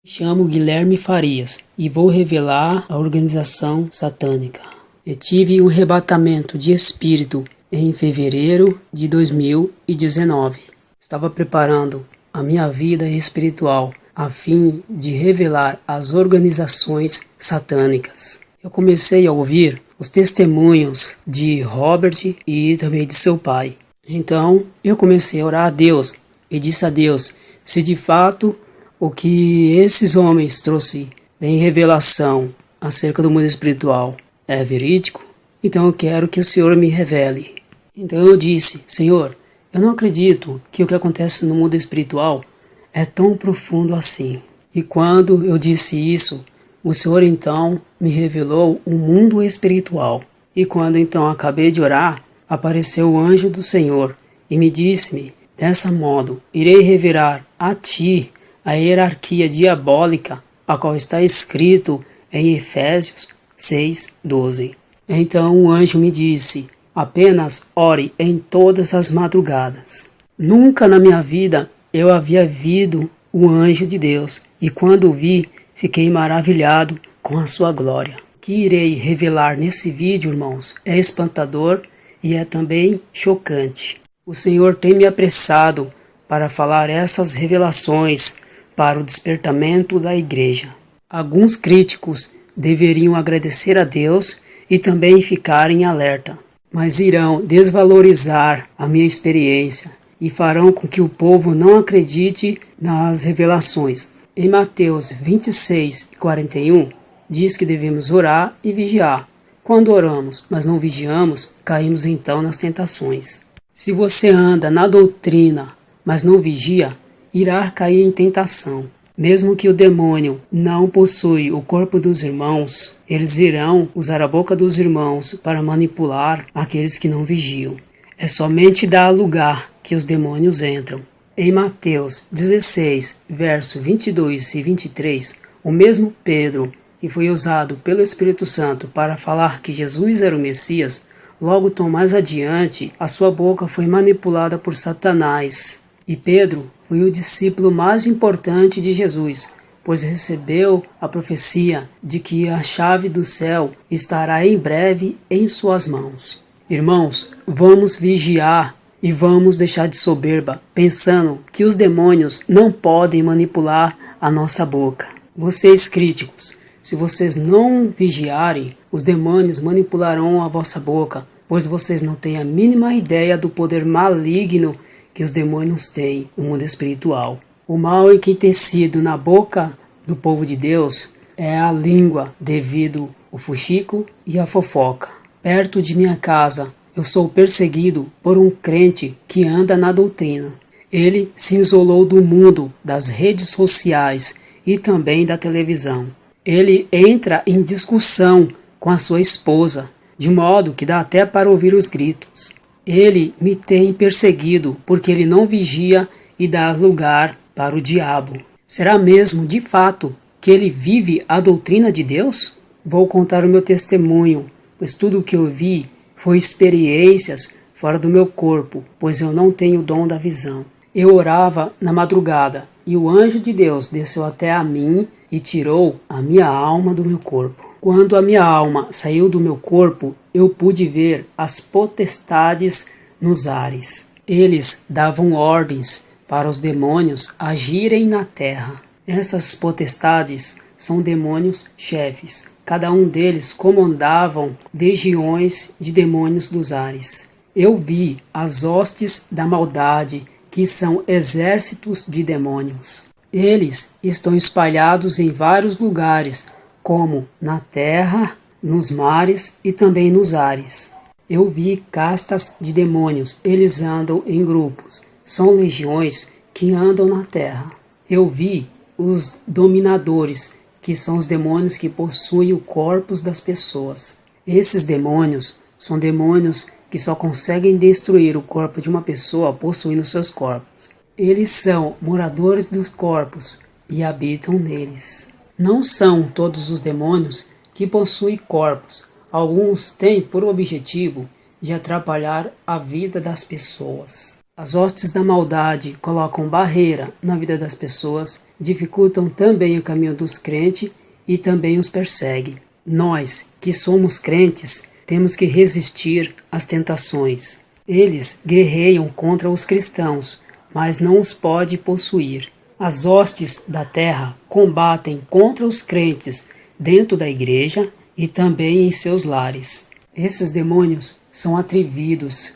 Chamo Guilherme Farias e vou revelar a organização satânica. Eu tive um arrebatamento de espírito em fevereiro de 2019. Estava preparando a minha vida espiritual a fim de revelar as organizações satânicas. Eu comecei a ouvir os testemunhos de Robert e também de seu pai. Então eu comecei a orar a Deus e disse a Deus se de fato o que esses homens trouxeram em revelação acerca do mundo espiritual é verídico, então eu quero que o Senhor me revele. Então eu disse, Senhor, eu não acredito que o que acontece no mundo espiritual é tão profundo assim. E quando eu disse isso, o Senhor então me revelou o mundo espiritual. E quando então acabei de orar, apareceu o anjo do Senhor e me disse-me, dessa modo, irei revelar a ti a hierarquia diabólica, a qual está escrito em Efésios 6:12. Então o anjo me disse, apenas ore em todas as madrugadas. Nunca na minha vida eu havia visto o anjo de Deus, e quando o vi, fiquei maravilhado com a sua glória. O que irei revelar nesse vídeo, irmãos, é espantador e é também chocante. O Senhor tem me apressado para falar essas revelações para o despertamento da igreja. Alguns críticos deveriam agradecer a Deus e também ficarem alerta, mas irão desvalorizar a minha experiência e farão com que o povo não acredite nas revelações. Em Mateus 26:41 diz que devemos orar e vigiar. Quando oramos, mas não vigiamos, caímos então nas tentações. Se você anda na doutrina, mas não vigia, irá cair em tentação. Mesmo que o demônio não possui o corpo dos irmãos, eles irão usar a boca dos irmãos para manipular aqueles que não vigiam. É somente dar lugar que os demônios entram. Em Mateus 16, verso 22 e 23, o mesmo Pedro, que foi usado pelo Espírito Santo para falar que Jesus era o Messias, logo mais adiante, a sua boca foi manipulada por Satanás. E Pedro foi o discípulo mais importante de Jesus, pois recebeu a profecia de que a chave do céu estará em breve em suas mãos. Irmãos, vamos vigiar e vamos deixar de soberba, pensando que os demônios não podem manipular a nossa boca. Vocês críticos, se vocês não vigiarem, os demônios manipularão a vossa boca, pois vocês não têm a mínima ideia do poder maligno que os demônios têm no mundo espiritual. O mal enriquecido na boca do povo de Deus é a língua, devido ao fuxico e a fofoca. Perto de minha casa, eu sou perseguido por um crente que anda na doutrina. Ele se isolou do mundo, das redes sociais e também da televisão. Ele entra em discussão com a sua esposa, de modo que dá até para ouvir os gritos. Ele me tem perseguido porque ele não vigia e dá lugar para o diabo. Será mesmo, de fato, que ele vive a doutrina de Deus? Vou contar o meu testemunho, pois tudo o que eu vi foi experiências fora do meu corpo, pois eu não tenho o dom da visão. Eu orava na madrugada e o anjo de Deus desceu até a mim e tirou a minha alma do meu corpo. Quando a minha alma saiu do meu corpo, eu pude ver as potestades nos ares. Eles davam ordens para os demônios agirem na terra. Essas potestades são demônios chefes. Cada um deles comandavam legiões de demônios dos ares. Eu vi as hostes da maldade, que são exércitos de demônios. Eles estão espalhados em vários lugares, como na terra, nos mares e também nos ares. Eu vi castas de demônios, eles andam em grupos, são legiões que andam na terra. Eu vi os dominadores, que são os demônios que possuem o corpo das pessoas. Esses demônios são demônios que só conseguem destruir o corpo de uma pessoa possuindo seus corpos. Eles são moradores dos corpos e habitam neles. Não são todos os demônios que possuem corpos. Alguns têm por objetivo de atrapalhar a vida das pessoas. As hostes da maldade colocam barreira na vida das pessoas dificultam também o caminho dos crentes e também os perseguem. Nós, que somos crentes, temos que resistir às tentações. Eles guerreiam contra os cristãos, mas não os pode possuir. As hostes da terra combatem contra os crentes dentro da igreja e também em seus lares. Esses demônios são atrevidos.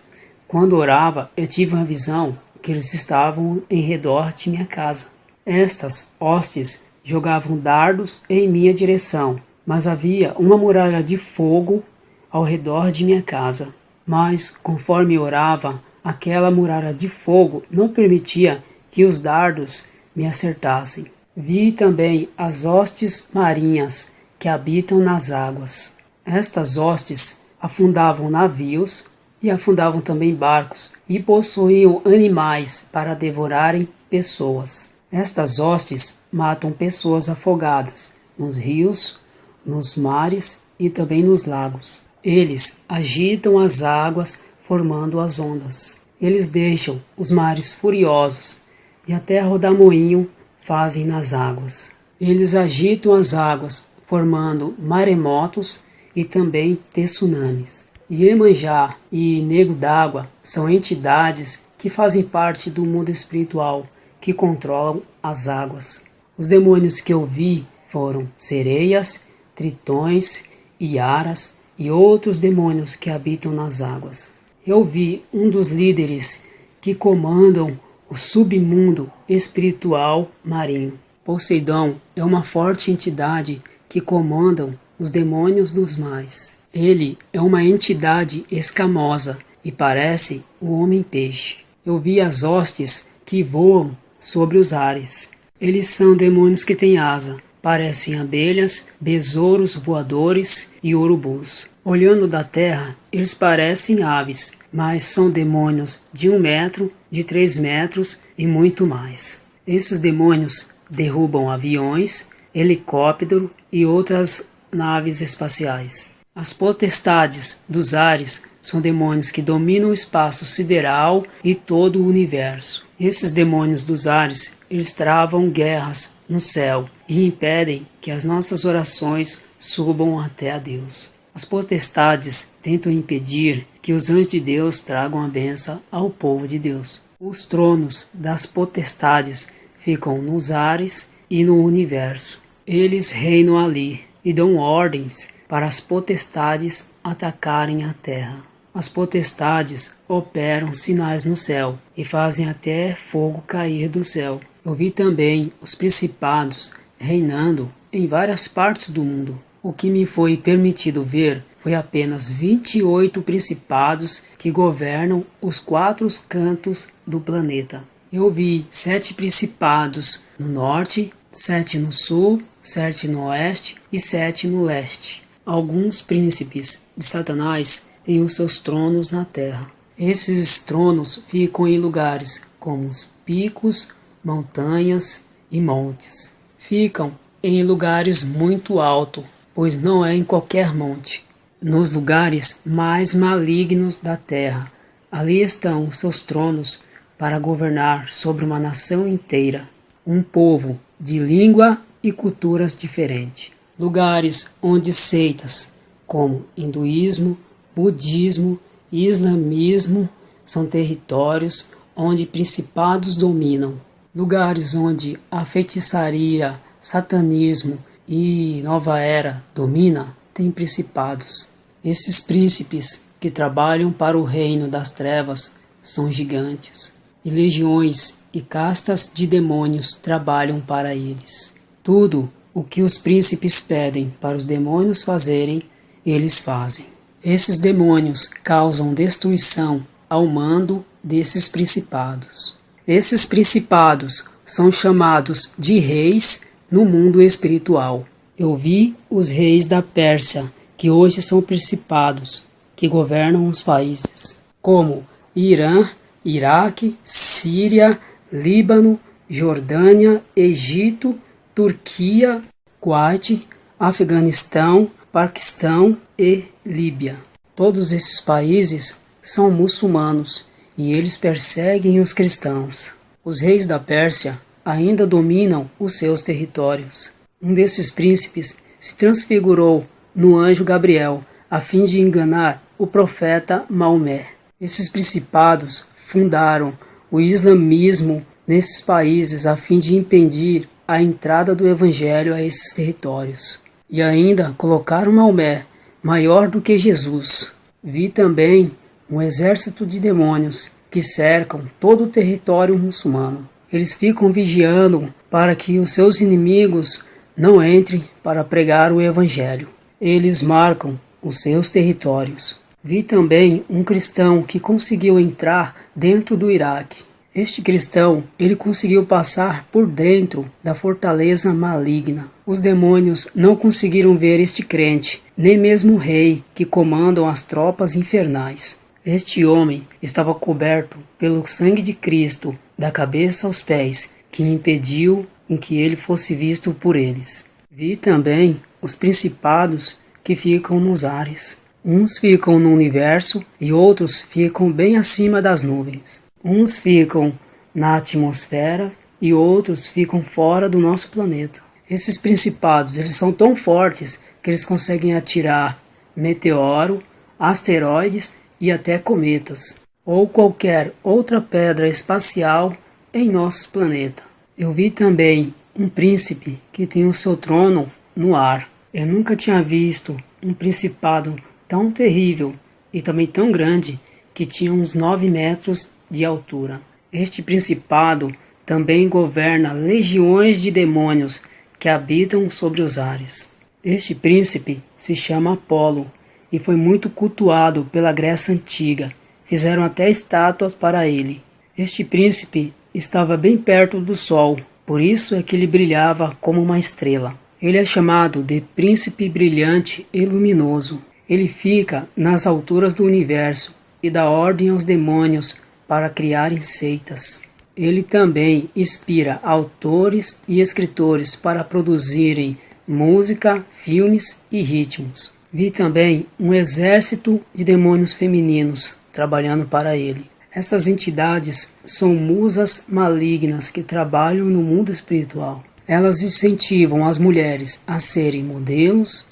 Quando orava, eu tive uma visão que eles estavam em redor de minha casa. Estas hostes jogavam dardos em minha direção, mas havia uma muralha de fogo ao redor de minha casa. Mas, conforme orava, aquela muralha de fogo não permitia que os dardos me acertassem. Vi também as hostes marinhas que habitam nas águas. Estas hostes afundavam navios e afundavam também barcos e possuíam animais para devorarem pessoas. Estas hostes matam pessoas afogadas nos rios, nos mares e também nos lagos. Eles agitam as águas, formando as ondas. Eles deixam os mares furiosos e até rodamoinho fazem nas águas. Eles agitam as águas, formando maremotos e também tsunamis. Iemanjá e Nego d'Água são entidades que fazem parte do mundo espiritual, que controlam as águas. Os demônios que eu vi foram sereias, tritões, iaras e outros demônios que habitam nas águas. Eu vi um dos líderes que comandam o submundo espiritual marinho. Poseidon é uma forte entidade que comanda os demônios dos mares. Ele é uma entidade escamosa e parece um homem-peixe. Eu vi as hostes que voam sobre os ares. Eles são demônios que têm asa. Parecem abelhas, besouros voadores e urubus. Olhando da terra, eles parecem aves, mas são demônios de 1 metro, de 3 metros e muito mais. Esses demônios derrubam aviões, helicópteros e outras naves espaciais. As potestades dos ares são demônios que dominam o espaço sideral e todo o universo. Esses demônios dos ares, eles travam guerras no céu e impedem que as nossas orações subam até a Deus. As potestades tentam impedir que os anjos de Deus tragam a bênção ao povo de Deus. Os tronos das potestades ficam nos ares e no universo. Eles reinam ali e dão ordens para as potestades atacarem a terra. As potestades operam sinais no céu e fazem até fogo cair do céu. Eu vi também os principados reinando em várias partes do mundo. O que me foi permitido ver foi apenas 28 principados que governam os 4 cantos do planeta. Eu vi 7 principados no norte, 7 no sul, 7 no oeste e 7 no leste. Alguns príncipes de Satanás têm os seus tronos na terra. Esses tronos ficam em lugares como os picos, montanhas e montes. Ficam em lugares muito altos, pois não é em qualquer monte. Nos lugares mais malignos da terra, ali estão seus tronos para governar sobre uma nação inteira, um povo de língua e culturas diferentes. Lugares onde seitas como hinduísmo, budismo e islamismo são territórios onde principados dominam. Lugares onde a feitiçaria, satanismo e nova era domina, tem principados. Esses príncipes que trabalham para o reino das trevas são gigantes, e legiões e castas de demônios trabalham para eles. Tudo o que os príncipes pedem para os demônios fazerem, eles fazem. Esses demônios causam destruição ao mando desses principados. Esses principados são chamados de reis no mundo espiritual. Eu vi os reis da Pérsia, que hoje são principados, que governam os países, como Irã, Iraque, Síria, Líbano, Jordânia, Egito, Turquia, Kuwait, Afeganistão, Paquistão e Líbia. Todos esses países são muçulmanos e eles perseguem os cristãos. Os reis da Pérsia ainda dominam os seus territórios. Um desses príncipes se transfigurou no anjo Gabriel, a fim de enganar o profeta Maomé. Esses principados fundaram o islamismo nesses países a fim de impedir a entrada do evangelho a esses territórios. E ainda colocaram Maomé maior do que Jesus. Vi também um exército de demônios que cercam todo o território muçulmano. Eles ficam vigiando para que os seus inimigos não entrem para pregar o evangelho. Eles marcam os seus territórios. Vi também um cristão que conseguiu entrar dentro do Iraque. Este cristão, ele conseguiu passar por dentro da fortaleza maligna. Os demônios não conseguiram ver este crente, nem mesmo o rei que comandam as tropas infernais. Este homem estava coberto pelo sangue de Cristo, da cabeça aos pés, que impediu em que ele fosse visto por eles. Vi também os principados que ficam nos ares. Uns ficam no universo e outros ficam bem acima das nuvens. Uns ficam na atmosfera e outros ficam fora do nosso planeta. Esses principados, eles são tão fortes que eles conseguem atirar meteoro, asteroides e até cometas, ou qualquer outra pedra espacial em nosso planeta. Eu vi também um príncipe que tem o seu trono no ar. Eu nunca tinha visto um principado tão terrível e também tão grande que tinha uns 9 metros de altura. Este principado também governa legiões de demônios que habitam sobre os ares. Este príncipe se chama Apolo e foi muito cultuado pela Grécia Antiga. Fizeram até estátuas para ele. Este príncipe estava bem perto do sol, por isso é que ele brilhava como uma estrela. Ele é chamado de Príncipe Brilhante e Luminoso. Ele fica nas alturas do universo e dá ordem aos demônios para criarem seitas. Ele também inspira autores e escritores para produzirem música, filmes e ritmos. Vi também um exército de demônios femininos trabalhando para ele. Essas entidades são musas malignas que trabalham no mundo espiritual. Elas incentivam as mulheres a serem modelos,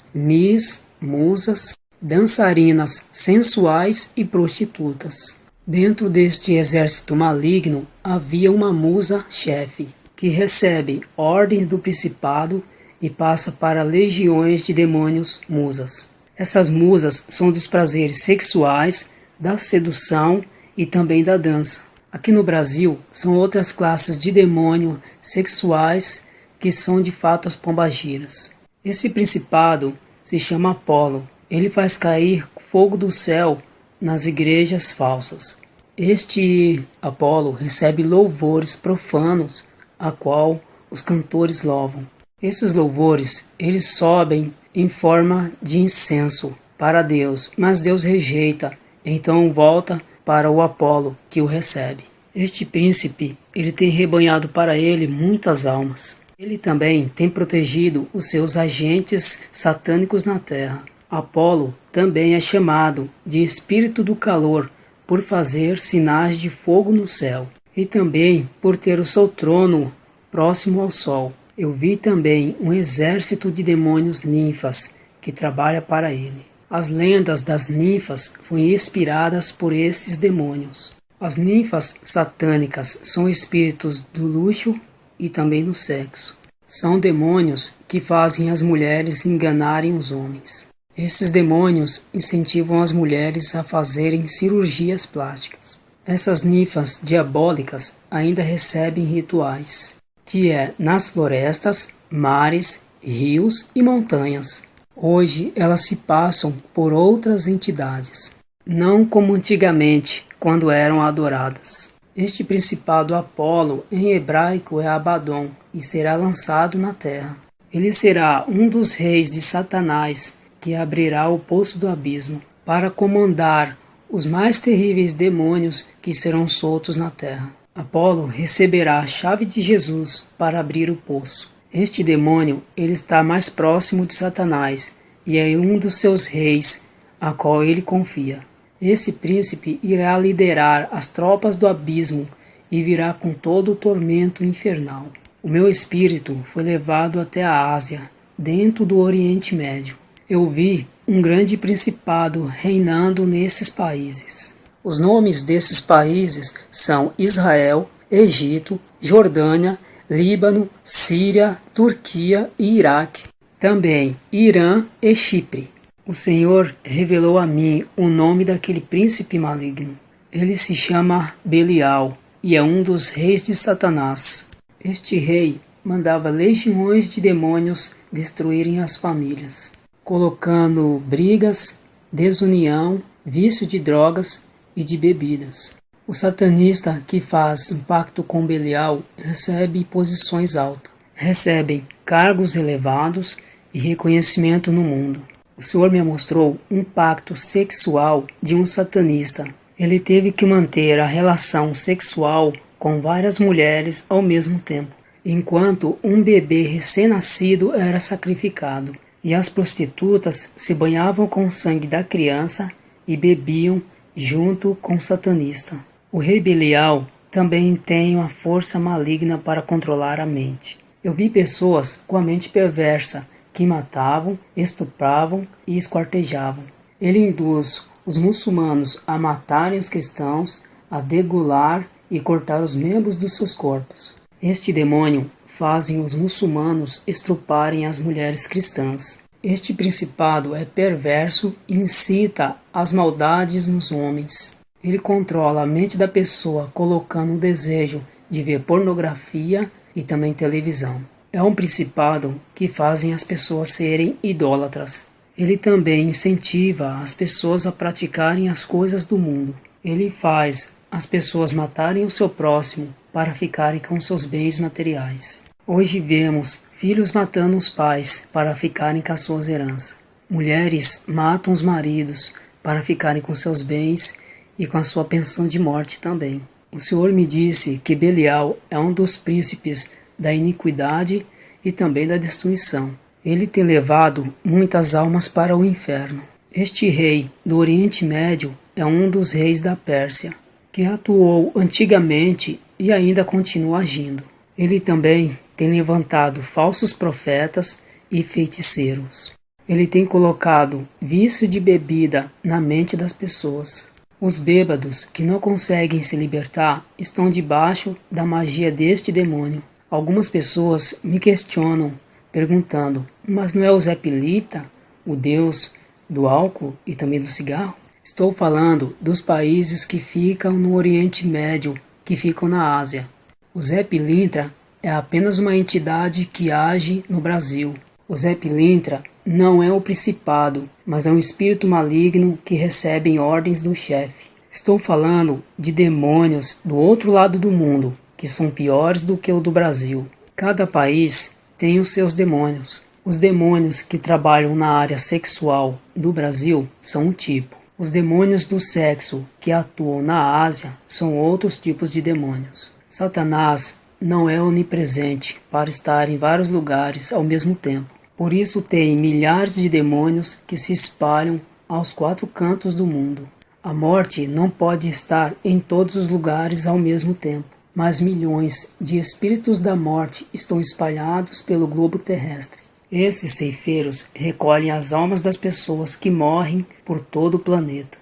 musas, dançarinas sensuais e prostitutas. Dentro deste exército maligno havia uma musa-chefe, que recebe ordens do principado e passa para legiões de demônios musas. Essas musas são dos prazeres sexuais, da sedução e também da dança. Aqui no Brasil são outras classes de demônio sexuais que são de fato as pombagiras. Esse principado se chama Apolo. Ele faz cair fogo do céu nas igrejas falsas. Este Apolo recebe louvores profanos, a qual os cantores louvam. Esses louvores, eles sobem em forma de incenso para Deus, mas Deus rejeita, então volta para o Apolo que o recebe. Este príncipe, ele tem rebanhado para ele muitas almas. Ele também tem protegido os seus agentes satânicos na terra. Apolo também é chamado de Espírito do Calor por fazer sinais de fogo no céu e também por ter o seu trono próximo ao sol. Eu vi também um exército de demônios ninfas que trabalha para ele. As lendas das ninfas foram inspiradas por esses demônios. As ninfas satânicas são espíritos do luxo e também do sexo. São demônios que fazem as mulheres enganarem os homens. Esses demônios incentivam as mulheres a fazerem cirurgias plásticas. Essas ninfas diabólicas ainda recebem rituais, que é nas florestas, mares, rios e montanhas. Hoje elas se passam por outras entidades, não como antigamente, quando eram adoradas. Este principado Apolo, em hebraico, é Abaddon, e será lançado na terra. Ele será um dos reis de Satanás, que abrirá o poço do abismo, para comandar os mais terríveis demônios que serão soltos na terra. Apolo receberá a chave de Jesus para abrir o poço. Este demônio, ele está mais próximo de Satanás, e é um dos seus reis, a qual ele confia. Esse príncipe irá liderar as tropas do abismo e virá com todo o tormento infernal. O meu espírito foi levado até a Ásia, dentro do Oriente Médio. Eu vi um grande principado reinando nesses países. Os nomes desses países são Israel, Egito, Jordânia, Líbano, Síria, Turquia e Iraque. Também Irã e Chipre. O Senhor revelou a mim o nome daquele príncipe maligno. Ele se chama Belial e é um dos reis de Satanás. Este rei mandava legiões de demônios destruírem as famílias, colocando brigas, desunião, vício de drogas e de bebidas. O satanista que faz um pacto com Belial recebe posições altas, recebem cargos elevados e reconhecimento no mundo. O Senhor me mostrou um pacto sexual de um satanista. Ele teve que manter a relação sexual com várias mulheres ao mesmo tempo, enquanto um bebê recém-nascido era sacrificado, e as prostitutas se banhavam com o sangue da criança e bebiam junto com o satanista. O rei Belial também tem uma força maligna para controlar a mente. Eu vi pessoas com a mente perversa que matavam, estupravam e esquartejavam. Ele induz os muçulmanos a matarem os cristãos, a degolar e cortar os membros dos seus corpos. Este demônio fazem os muçulmanos estruparem as mulheres cristãs. Este principado é perverso e incita as maldades nos homens. Ele controla a mente da pessoa colocando o desejo de ver pornografia e também televisão. É um principado que fazem as pessoas serem idólatras. Ele também incentiva as pessoas a praticarem as coisas do mundo. Ele faz as pessoas matarem o seu próximo para ficarem com seus bens materiais. Hoje vemos filhos matando os pais para ficarem com as suas heranças. Mulheres matam os maridos para ficarem com seus bens e com a sua pensão de morte também. O Senhor me disse que Belial é um dos príncipes da iniquidade e também da destruição. Ele tem levado muitas almas para o inferno. Este rei do Oriente Médio é um dos reis da Pérsia, que atuou antigamente e ainda continua agindo. Ele também tem levantado falsos profetas e feiticeiros. Ele tem colocado vício de bebida na mente das pessoas. Os bêbados que não conseguem se libertar estão debaixo da magia deste demônio. Algumas pessoas me questionam, perguntando, mas não é o Zé Pilita, o deus do álcool e também do cigarro? Estou falando dos países que ficam no Oriente Médio, que ficam na Ásia. O Zé Pilintra é apenas uma entidade que age no Brasil. O Zé Pilintra não é o principado, mas é um espírito maligno que recebe ordens do chefe. Estou falando de demônios do outro lado do mundo, que são piores do que o do Brasil. Cada país tem os seus demônios. Os demônios que trabalham na área sexual do Brasil são um tipo. Os demônios do sexo que atuam na Ásia são outros tipos de demônios. Satanás não é onipresente para estar em vários lugares ao mesmo tempo. Por isso tem milhares de demônios que se espalham aos quatro cantos do mundo. A morte não pode estar em todos os lugares ao mesmo tempo, mas milhões de espíritos da morte estão espalhados pelo globo terrestre. Esses ceifeiros recolhem as almas das pessoas que morrem por todo o planeta.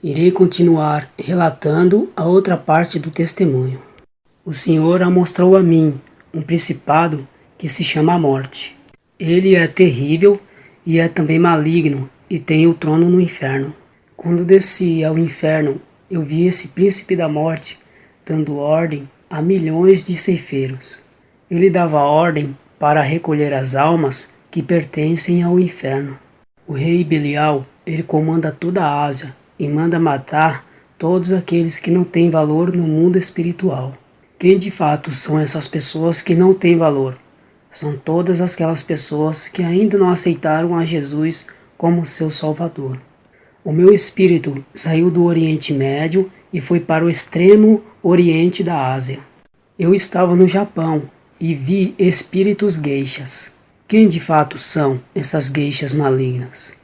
Irei continuar relatando a outra parte do testemunho. O Senhor mostrou a mim um principado que se chama a morte. Ele é terrível e é também maligno e tem o trono no inferno. Quando desci ao inferno, eu vi esse príncipe da morte dando ordem a milhões de ceifeiros. Ele dava ordem para recolher as almas que pertencem ao inferno. O rei Belial, ele comanda toda a Ásia e manda matar todos aqueles que não têm valor no mundo espiritual. Quem de fato são essas pessoas que não têm valor? São todas aquelas pessoas que ainda não aceitaram a Jesus como seu Salvador. O meu espírito saiu do Oriente Médio e foi para o extremo Oriente da Ásia. Eu estava no Japão e vi espíritos geishas. Quem de fato são essas geishas malignas?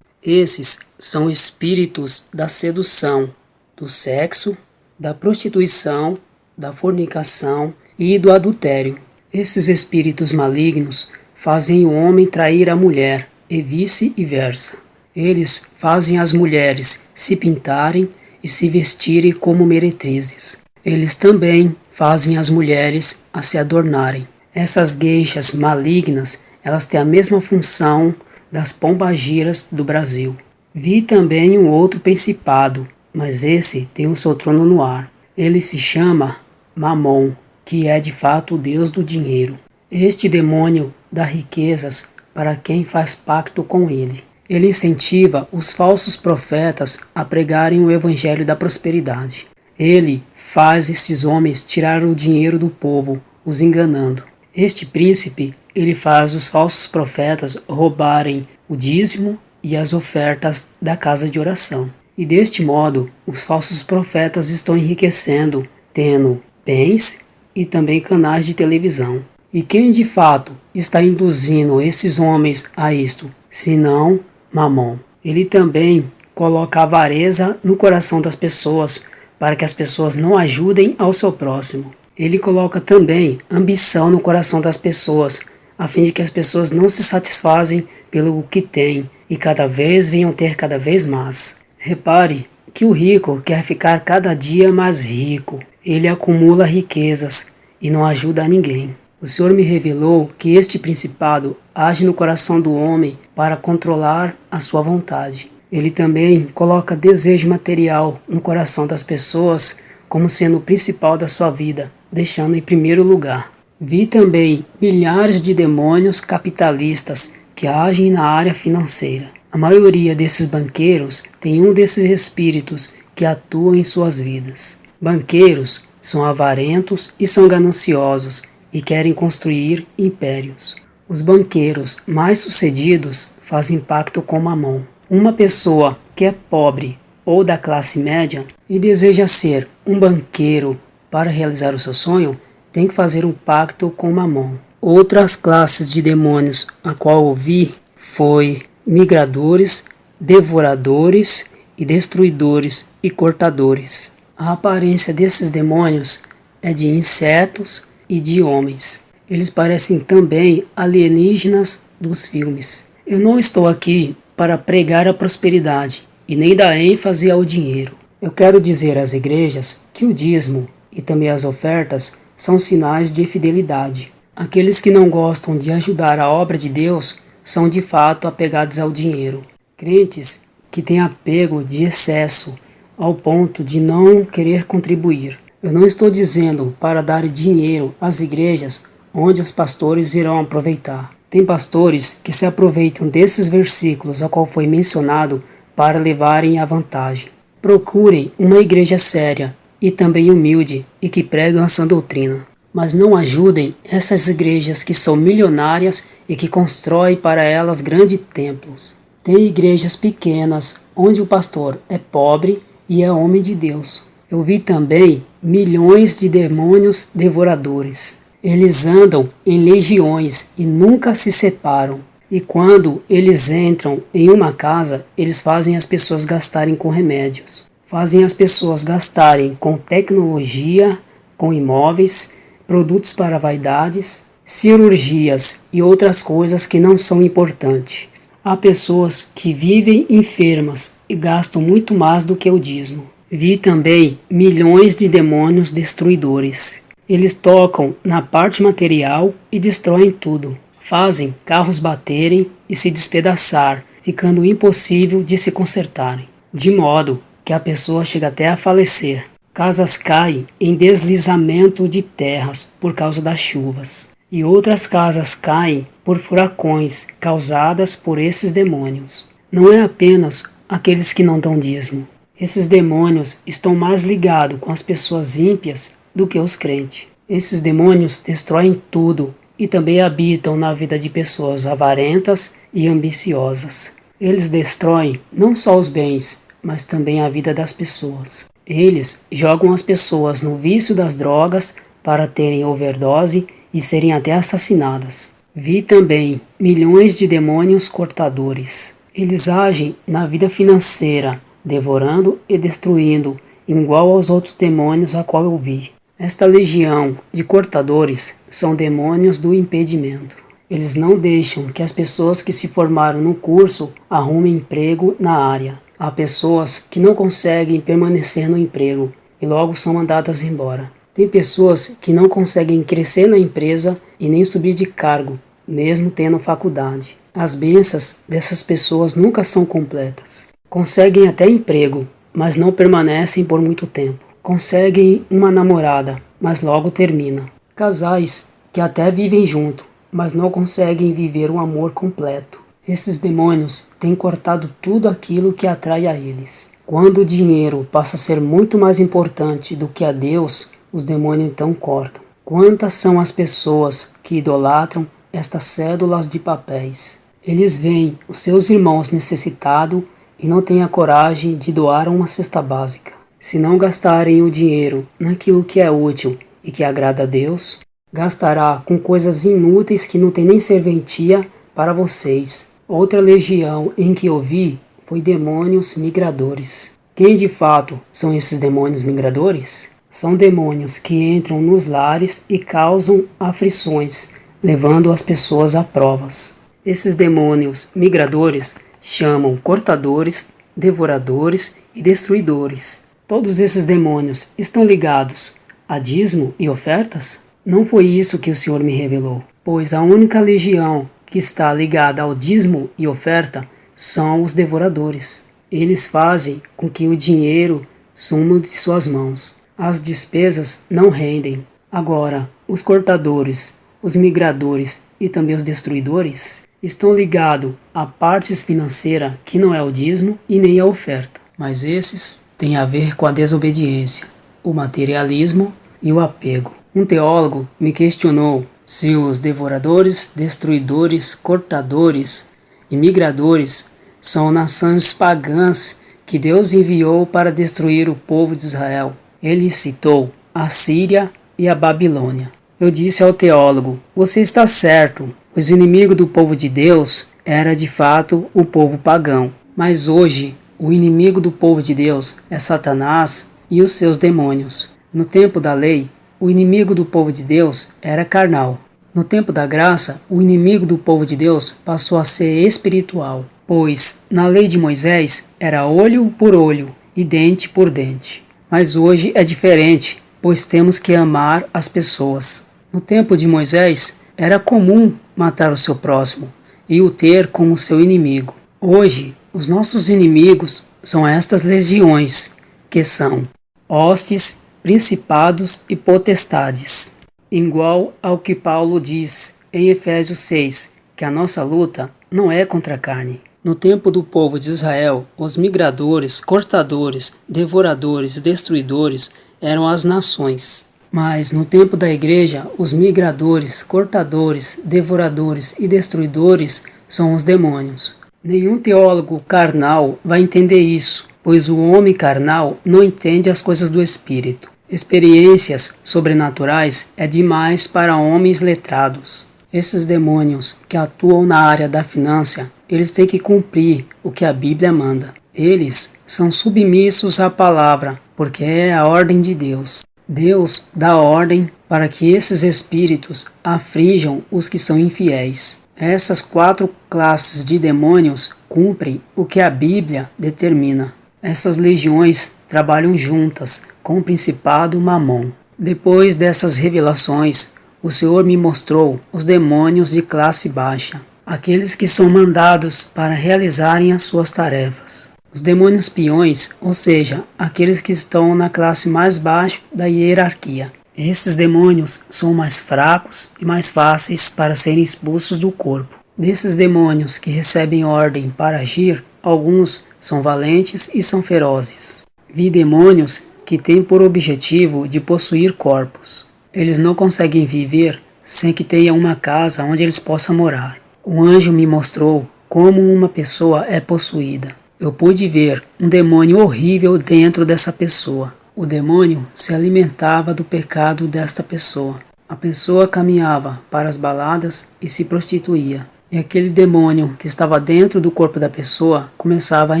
Esses são espíritos da sedução, do sexo, da prostituição, da fornicação e do adultério. Esses espíritos malignos fazem o homem trair a mulher e vice-versa. Eles fazem as mulheres se pintarem e se vestirem como meretrizes. Eles também fazem as mulheres a se adornarem. Essas gueixas malignas, elas têm a mesma função das pombagiras do Brasil. Vi também um outro principado, mas esse tem o seu trono no ar. Ele se chama Mamon, que é de fato o deus do dinheiro. Este demônio dá riquezas para quem faz pacto com ele. Ele incentiva os falsos profetas a pregarem o evangelho da prosperidade. Ele faz esses homens tirar o dinheiro do povo, os enganando. Este príncipe, ele faz os falsos profetas roubarem o dízimo e as ofertas da casa de oração. E deste modo, os falsos profetas estão enriquecendo, tendo bens e também canais de televisão. E quem de fato está induzindo esses homens a isto, senão Mamon? Ele também coloca a avareza no coração das pessoas para que as pessoas não ajudem ao seu próximo. Ele coloca também ambição no coração das pessoas, a fim de que as pessoas não se satisfazem pelo que têm e cada vez venham ter cada vez mais. Repare que o rico quer ficar cada dia mais rico. Ele acumula riquezas e não ajuda a ninguém. O Senhor me revelou que este principado age no coração do homem para controlar a sua vontade. Ele também coloca desejo material no coração das pessoas como sendo o principal da sua vida, deixando em primeiro lugar. Vi também milhares de demônios capitalistas que agem na área financeira. A maioria desses banqueiros tem um desses espíritos que atuam em suas vidas. Banqueiros são avarentos e são gananciosos e querem construir impérios. Os banqueiros mais sucedidos fazem pacto com Mamon. Uma pessoa que é pobre ou da classe média e deseja ser um banqueiro para realizar o seu sonho, tem que fazer um pacto com Mamon. Outras classes de demônios a qual ouvi foi migradores, devoradores e destruidores e cortadores. A aparência desses demônios é de insetos e de homens. Eles parecem também alienígenas dos filmes. Eu não estou aqui para pregar a prosperidade e nem dar ênfase ao dinheiro. Eu quero dizer às igrejas que o dízimo e também as ofertas são sinais de fidelidade. Aqueles que não gostam de ajudar a obra de Deus são de fato apegados ao dinheiro. Crentes que têm apego de excesso ao ponto de não querer contribuir. Eu não estou dizendo para dar dinheiro às igrejas onde os pastores irão aproveitar. Tem pastores que se aproveitam desses versículos a qual foi mencionado para levarem a vantagem. Procurem uma igreja séria e também humilde e que pregam a sã doutrina. Mas não ajudem essas igrejas que são milionárias e que constroem para elas grandes templos. Tem igrejas pequenas onde o pastor é pobre e é homem de Deus. Eu vi também milhões de demônios devoradores. Eles andam em legiões e nunca se separam. E quando eles entram em uma casa, eles fazem as pessoas gastarem com remédios. Fazem as pessoas gastarem com tecnologia, com imóveis, produtos para vaidades, cirurgias e outras coisas que não são importantes. Há pessoas que vivem enfermas e gastam muito mais do que o dízimo. Vi também milhões de demônios destruidores. Eles tocam na parte material e destroem tudo. Fazem carros baterem e se despedaçar, ficando impossível de se consertarem. De modo que a pessoa chega até a falecer. Casas caem em deslizamento de terras por causa das chuvas. E outras casas caem por furacões causadas por esses demônios. Não é apenas aqueles que não dão dízimo. Esses demônios estão mais ligados com as pessoas ímpias do que os crentes. Esses demônios destroem tudo e também habitam na vida de pessoas avarentas e ambiciosas. Eles destroem não só os bens, mas também a vida das pessoas. Eles jogam as pessoas no vício das drogas para terem overdose e serem até assassinadas. Vi também milhões de demônios cortadores. Eles agem na vida financeira, devorando e destruindo, igual aos outros demônios a qual eu vi. Esta legião de cortadores são demônios do impedimento. Eles não deixam que as pessoas que se formaram no curso arrumem emprego na área. Há pessoas que não conseguem permanecer no emprego e logo são mandadas embora. Tem pessoas que não conseguem crescer na empresa e nem subir de cargo, mesmo tendo faculdade. As bênçãos dessas pessoas nunca são completas. Conseguem até emprego, mas não permanecem por muito tempo. Conseguem uma namorada, mas logo termina. Casais que até vivem junto, mas não conseguem viver um amor completo. Esses demônios têm cortado tudo aquilo que atrai a eles. Quando o dinheiro passa a ser muito mais importante do que a Deus, os demônios então cortam. Quantas são as pessoas que idolatram estas cédulas de papéis? Eles veem os seus irmãos necessitados e não têm a coragem de doar uma cesta básica. Se não gastarem o dinheiro naquilo que é útil e que agrada a Deus, gastará com coisas inúteis que não têm nem serventia para vocês. Outra legião em que eu vi foi demônios migradores. Quem de fato são esses demônios migradores? São demônios que entram nos lares e causam aflições, levando as pessoas a provas. Esses demônios migradores chamam cortadores, devoradores e destruidores. Todos esses demônios estão ligados a dízimo e ofertas? Não foi isso que o Senhor me revelou, pois a única legião que está ligada ao dízimo e oferta são os devoradores. Eles fazem com que o dinheiro suma de suas mãos. As despesas não rendem. Agora, os cortadores, os migradores e também os destruidores estão ligados a partes financeiras que não é o dízimo e nem a oferta. Mas esses têm a ver com a desobediência, o materialismo e o apego. Um teólogo me questionou se os devoradores, destruidores, cortadores e migradores são nações pagãs que Deus enviou para destruir o povo de Israel. Ele citou a Síria e a Babilônia. Eu disse ao teólogo: você está certo, pois o inimigo do povo de Deus era de fato o povo pagão. Mas hoje, o inimigo do povo de Deus é Satanás e os seus demônios. No tempo da lei, o inimigo do povo de Deus era carnal. No tempo da graça, o inimigo do povo de Deus passou a ser espiritual, pois na lei de Moisés era olho por olho e dente por dente. Mas hoje é diferente, pois temos que amar as pessoas. No tempo de Moisés, era comum matar o seu próximo e o ter como seu inimigo. Hoje, os nossos inimigos são estas legiões, que são hostes, principados e potestades. Igual ao que Paulo diz em Efésios 6, que a nossa luta não é contra a carne. No tempo do povo de Israel, os migradores, cortadores, devoradores e destruidores eram as nações. Mas no tempo da igreja, os migradores, cortadores, devoradores e destruidores são os demônios. Nenhum teólogo carnal vai entender isso, pois o homem carnal não entende as coisas do espírito. Experiências sobrenaturais é demais para homens letrados. Esses demônios que atuam na área da finança, eles têm que cumprir o que a Bíblia manda. Eles são submissos à palavra, porque é a ordem de Deus. Deus dá ordem para que esses espíritos aflijam os que são infiéis. Essas 4 classes de demônios cumprem o que a Bíblia determina. Essas legiões trabalham juntas com o principado Mamon. Depois dessas revelações, o Senhor me mostrou os demônios de classe baixa, aqueles que são mandados para realizarem as suas tarefas. Os demônios peões, ou seja, aqueles que estão na classe mais baixa da hierarquia. Esses demônios são mais fracos e mais fáceis para serem expulsos do corpo. Desses demônios que recebem ordem para agir, alguns são valentes e são ferozes. Vi demônios que têm por objetivo de possuir corpos. Eles não conseguem viver sem que tenham uma casa onde eles possam morar. Um anjo me mostrou como uma pessoa é possuída. Eu pude ver um demônio horrível dentro dessa pessoa. O demônio se alimentava do pecado desta pessoa. A pessoa caminhava para as baladas e se prostituía. e aquele demônio que estava dentro do corpo da pessoa começava a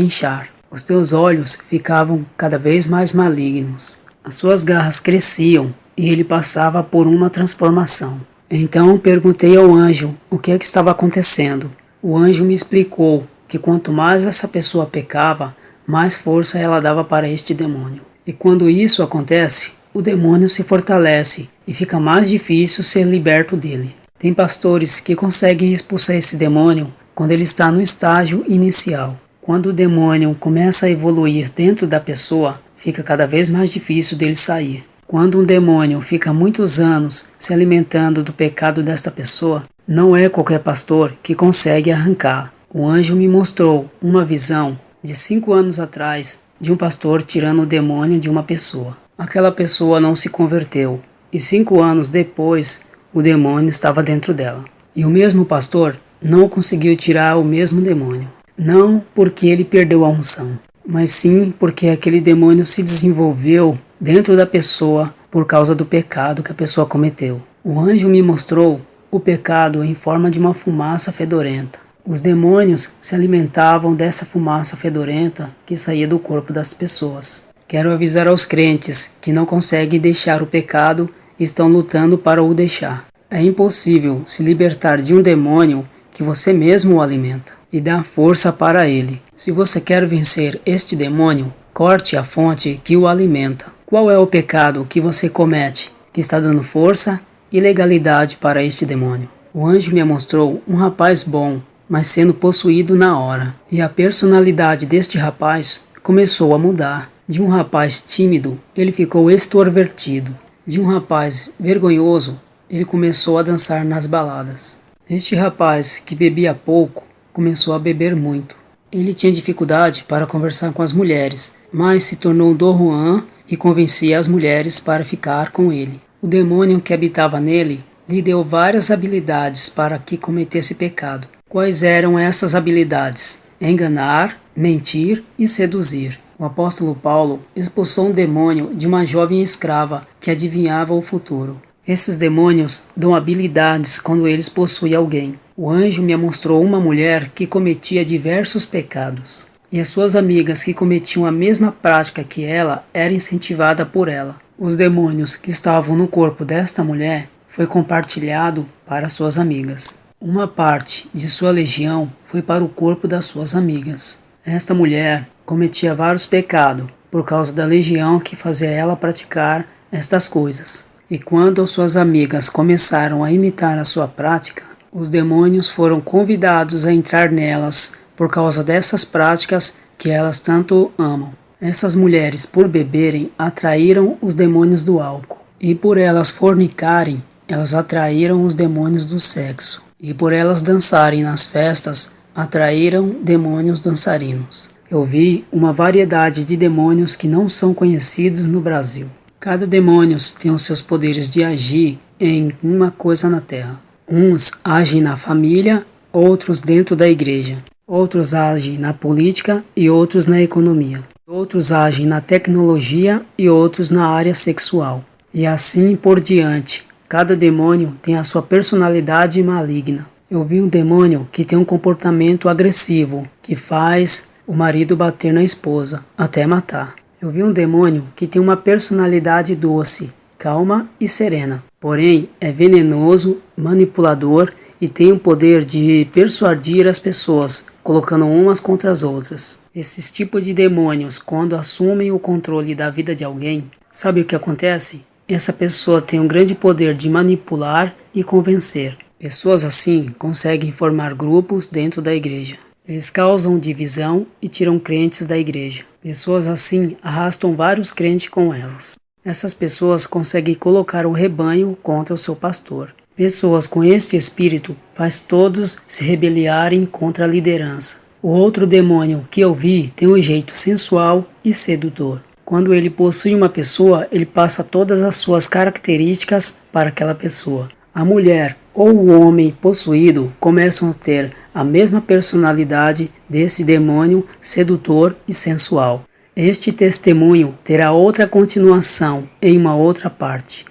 inchar. Os teus olhos ficavam cada vez mais malignos. As suas garras cresciam e ele passava por uma transformação. Então perguntei ao anjo o que é que estava acontecendo. O anjo me explicou que quanto mais essa pessoa pecava, mais força ela dava para este demônio. E quando isso acontece, o demônio se fortalece e fica mais difícil ser liberto dele. Tem pastores que conseguem expulsar esse demônio quando ele está no estágio inicial. Quando o demônio começa a evoluir dentro da pessoa, fica cada vez mais difícil dele sair. Quando um demônio fica muitos anos se alimentando do pecado desta pessoa, não é qualquer pastor que consegue arrancar. O anjo me mostrou uma visão de 5 anos atrás de um pastor tirando o demônio de uma pessoa. Aquela pessoa não se converteu e 5 anos depois o demônio estava dentro dela. E o mesmo pastor não conseguiu tirar o mesmo demônio. Não porque ele perdeu a unção, mas sim porque aquele demônio se desenvolveu dentro da pessoa por causa do pecado que a pessoa cometeu. O anjo me mostrou o pecado em forma de uma fumaça fedorenta. Os demônios se alimentavam dessa fumaça fedorenta que saía do corpo das pessoas. Quero avisar aos crentes que não conseguem deixar o pecado e estão lutando para o deixar. É impossível se libertar de um demônio que você mesmo o alimenta e dá força para ele. Se você quer vencer este demônio, corte a fonte que o alimenta. Qual é o pecado que você comete que está dando força e legalidade para este demônio? O anjo me mostrou um rapaz bom, mas sendo possuído na hora. E a personalidade deste rapaz começou a mudar. De um rapaz tímido, ele ficou extrovertido. De um rapaz vergonhoso, ele começou a dançar nas baladas. Este rapaz, que bebia pouco, começou a beber muito. Ele tinha dificuldade para conversar com as mulheres, mas se tornou Dom Juan e convencia as mulheres para ficar com ele. O demônio que habitava nele lhe deu várias habilidades para que cometesse pecado. Quais eram essas habilidades? Enganar, mentir e seduzir. O apóstolo Paulo expulsou um demônio de uma jovem escrava que adivinhava o futuro. Esses demônios dão habilidades quando eles possuem alguém. O anjo me mostrou uma mulher que cometia diversos pecados. E as suas amigas que cometiam a mesma prática que ela eram incentivadas por ela. Os demônios que estavam no corpo desta mulher foi compartilhado para suas amigas. Uma parte de sua legião foi para o corpo das suas amigas. Esta mulher cometia vários pecados por causa da legião que fazia ela praticar estas coisas. E quando suas amigas começaram a imitar a sua prática, os demônios foram convidados a entrar nelas por causa dessas práticas que elas tanto amam. Essas mulheres, por beberem, atraíram os demônios do álcool. E por elas fornicarem, elas atraíram os demônios do sexo. E por elas dançarem nas festas, atraíram demônios dançarinos. Eu vi uma variedade de demônios que não são conhecidos no Brasil. Cada demônio tem os seus poderes de agir em uma coisa na Terra. Uns agem na família, outros dentro da igreja. Outros agem na política e outros na economia. Outros agem na tecnologia e outros na área sexual. E assim por diante. Cada demônio tem a sua personalidade maligna. Eu vi um demônio que tem um comportamento agressivo, que faz o marido bater na esposa, até matar. Eu vi um demônio que tem uma personalidade doce, calma e serena. Porém, é venenoso, manipulador e tem o poder de persuadir as pessoas, colocando umas contra as outras. Esses tipos de demônios, quando assumem o controle da vida de alguém, sabe o que acontece? Essa pessoa tem um grande poder de manipular e convencer. Pessoas assim conseguem formar grupos dentro da igreja. Eles causam divisão e tiram crentes da igreja. Pessoas assim arrastam vários crentes com elas. Essas pessoas conseguem colocar o rebanho contra o seu pastor. Pessoas com este espírito faz todos se rebeliarem contra a liderança. O outro demônio que eu vi tem um jeito sensual e sedutor. Quando ele possui uma pessoa, ele passa todas as suas características para aquela pessoa. A mulher ou o homem possuído começam a ter a mesma personalidade desse demônio sedutor e sensual. Este testemunho terá outra continuação em uma outra parte.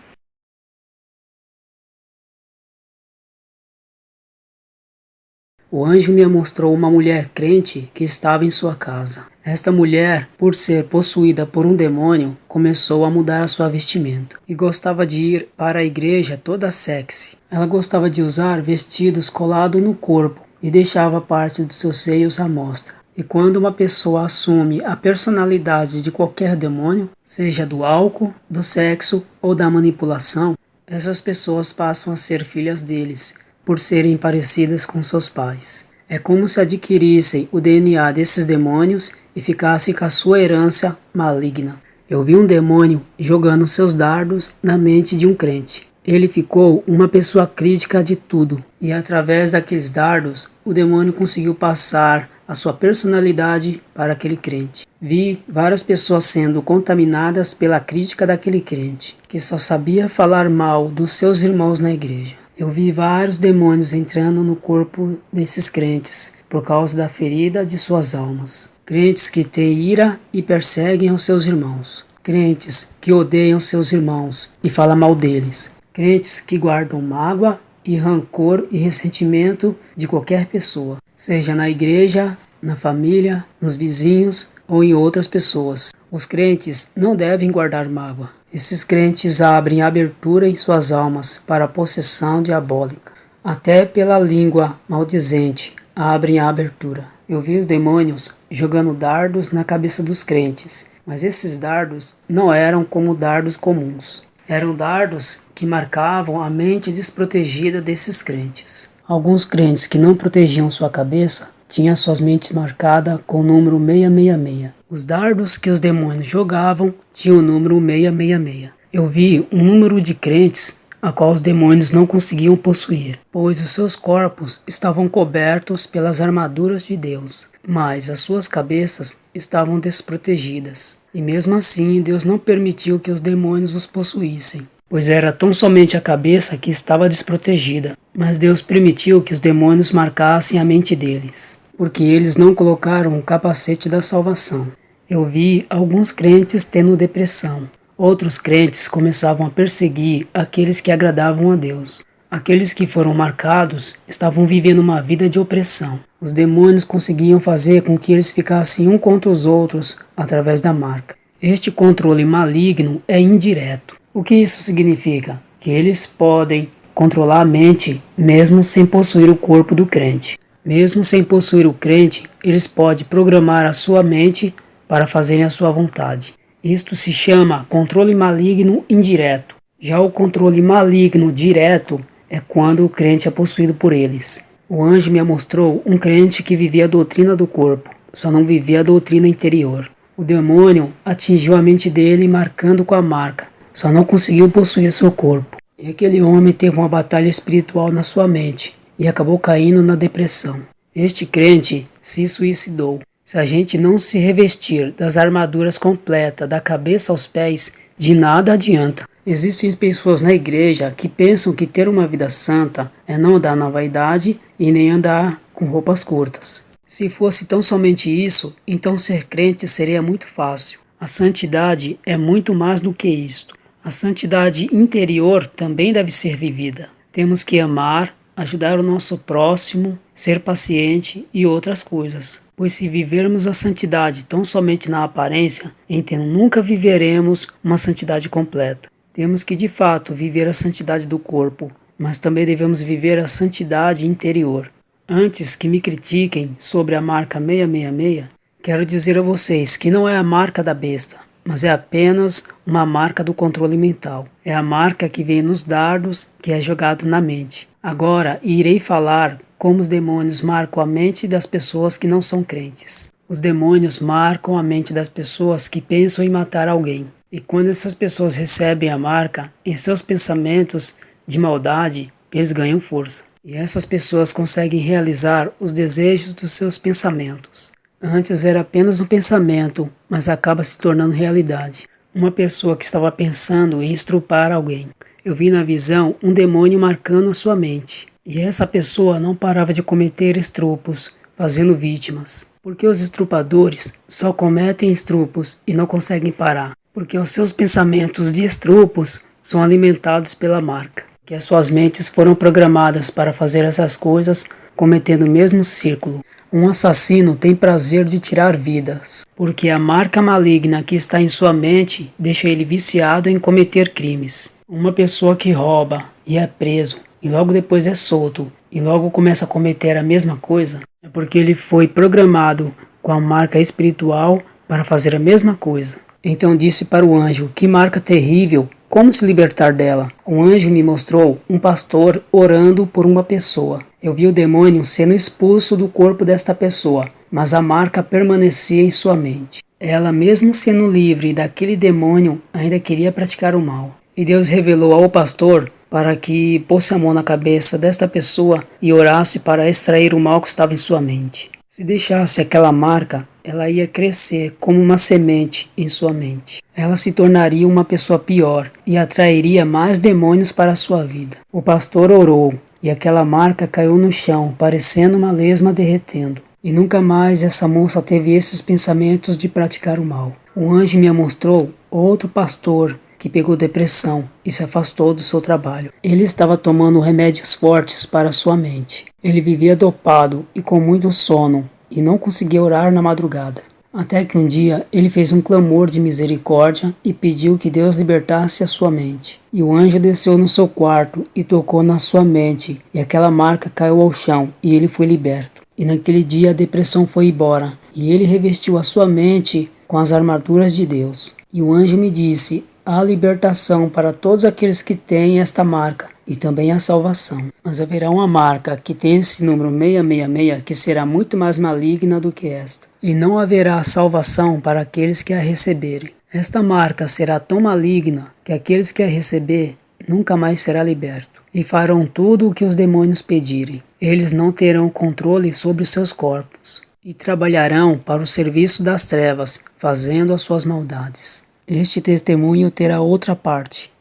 O anjo me mostrou uma mulher crente que estava em sua casa. Esta mulher, por ser possuída por um demônio, começou a mudar a sua vestimenta e gostava de ir para a igreja toda sexy. Ela gostava de usar vestidos colados no corpo e deixava parte dos seus seios à mostra. E quando uma pessoa assume a personalidade de qualquer demônio, seja do álcool, do sexo ou da manipulação, essas pessoas passam a ser filhas deles, por serem parecidas com seus pais. É como se adquirissem o DNA desses demônios e ficassem com a sua herança maligna. Eu vi um demônio jogando seus dardos na mente de um crente. Ele ficou uma pessoa crítica de tudo, e através daqueles dardos, o demônio conseguiu passar a sua personalidade para aquele crente. Vi várias pessoas sendo contaminadas pela crítica daquele crente, que só sabia falar mal dos seus irmãos na igreja. Eu vi vários demônios entrando no corpo desses crentes, por causa da ferida de suas almas. Crentes que têm ira e perseguem os seus irmãos. Crentes que odeiam seus irmãos e falam mal deles. Crentes que guardam mágoa e rancor e ressentimento de qualquer pessoa, seja na igreja, na família, nos vizinhos ou em outras pessoas. Os crentes não devem guardar mágoa. Esses crentes abrem abertura em suas almas para a possessão diabólica. Até pela língua maldizente abrem a abertura. Eu vi os demônios jogando dardos na cabeça dos crentes, mas esses dardos não eram como dardos comuns. Eram dardos que marcavam a mente desprotegida desses crentes. Alguns crentes que não protegiam sua cabeça tinham suas mentes marcadas com o número 666. Os dardos que os demônios jogavam tinham o número 666. Eu vi um número de crentes a qual os demônios não conseguiam possuir, pois os seus corpos estavam cobertos pelas armaduras de Deus, mas as suas cabeças estavam desprotegidas. E mesmo assim, Deus não permitiu que os demônios os possuíssem, pois era tão somente a cabeça que estava desprotegida. Mas Deus permitiu que os demônios marcassem a mente deles, porque eles não colocaram o capacete da salvação. Eu vi alguns crentes tendo depressão. Outros crentes começavam a perseguir aqueles que agradavam a Deus. Aqueles que foram marcados estavam vivendo uma vida de opressão. Os demônios conseguiam fazer com que eles ficassem um contra os outros através da marca. Este controle maligno é indireto. O que isso significa? Que eles podem controlar a mente mesmo sem possuir o corpo do crente. Mesmo sem possuir o crente, eles podem programar a sua mente para fazerem a sua vontade. Isto se chama controle maligno indireto. Já o controle maligno direto é quando o crente é possuído por eles. O anjo me mostrou um crente que vivia a doutrina do corpo, só não vivia a doutrina interior. O demônio atingiu a mente dele marcando com a marca, só não conseguiu possuir seu corpo. E aquele homem teve uma batalha espiritual na sua mente e acabou caindo na depressão. Este crente se suicidou. Se a gente não se revestir das armaduras completas da cabeça aos pés, de nada adianta. Existem pessoas na igreja que pensam que ter uma vida santa é não andar na vaidade e nem andar com roupas curtas. Se fosse tão somente isso, então ser crente seria muito fácil. A santidade é muito mais do que isto. A santidade interior também deve ser vivida. Temos que amar, ajudar o nosso próximo, ser paciente e outras coisas. Pois se vivermos a santidade tão somente na aparência, então nunca viveremos uma santidade completa. Temos que de fato viver a santidade do corpo, mas também devemos viver a santidade interior. Antes que me critiquem sobre a marca 666, quero dizer a vocês que não é a marca da besta, mas é apenas uma marca do controle mental. É a marca que vem nos dardos que é jogado na mente. Agora irei falar como os demônios marcam a mente das pessoas que não são crentes. Os demônios marcam a mente das pessoas que pensam em matar alguém. E quando essas pessoas recebem a marca, em seus pensamentos de maldade, eles ganham força. E essas pessoas conseguem realizar os desejos dos seus pensamentos. Antes era apenas um pensamento, mas acaba se tornando realidade. Uma pessoa que estava pensando em estrupar alguém. Eu vi na visão um demônio marcando a sua mente. E essa pessoa não parava de cometer estrupos, fazendo vítimas. Porque os estrupadores só cometem estrupos e não conseguem parar. Porque os seus pensamentos de estrupos são alimentados pela marca. Que as suas mentes foram programadas para fazer essas coisas cometendo o mesmo círculo. Um assassino tem prazer de tirar vidas, porque a marca maligna que está em sua mente deixa ele viciado em cometer crimes. Uma pessoa que rouba e é preso, e logo depois é solto, e logo começa a cometer a mesma coisa, é porque ele foi programado com a marca espiritual para fazer a mesma coisa. Então disse para o anjo: que marca terrível! Como se libertar dela? O anjo me mostrou um pastor orando por uma pessoa. Eu vi o demônio sendo expulso do corpo desta pessoa, mas a marca permanecia em sua mente. Ela, mesmo sendo livre daquele demônio, ainda queria praticar o mal. E Deus revelou ao pastor para que pôsse a mão na cabeça desta pessoa e orasse para extrair o mal que estava em sua mente. Se deixasse aquela marca, ela ia crescer como uma semente em sua mente. Ela se tornaria uma pessoa pior e atrairia mais demônios para a sua vida. O pastor orou e aquela marca caiu no chão, parecendo uma lesma derretendo. E nunca mais essa moça teve esses pensamentos de praticar o mal. O anjo me mostrou outro pastor que pegou depressão e se afastou do seu trabalho. Ele estava tomando remédios fortes para sua mente. Ele vivia dopado e com muito sono e não conseguia orar na madrugada. Até que um dia ele fez um clamor de misericórdia e pediu que Deus libertasse a sua mente. E o anjo desceu no seu quarto e tocou na sua mente, e aquela marca caiu ao chão e ele foi liberto. E naquele dia a depressão foi embora e ele revestiu a sua mente com as armaduras de Deus. E o anjo me disse: há libertação para todos aqueles que têm esta marca e também a salvação. Mas haverá uma marca que tem esse número 666 que será muito mais maligna do que esta. E não haverá salvação para aqueles que a receberem. Esta marca será tão maligna que aqueles que a receber nunca mais será liberto. E farão tudo o que os demônios pedirem. Eles não terão controle sobre os seus corpos. E trabalharão para o serviço das trevas, fazendo as suas maldades. Este testemunho terá outra parte.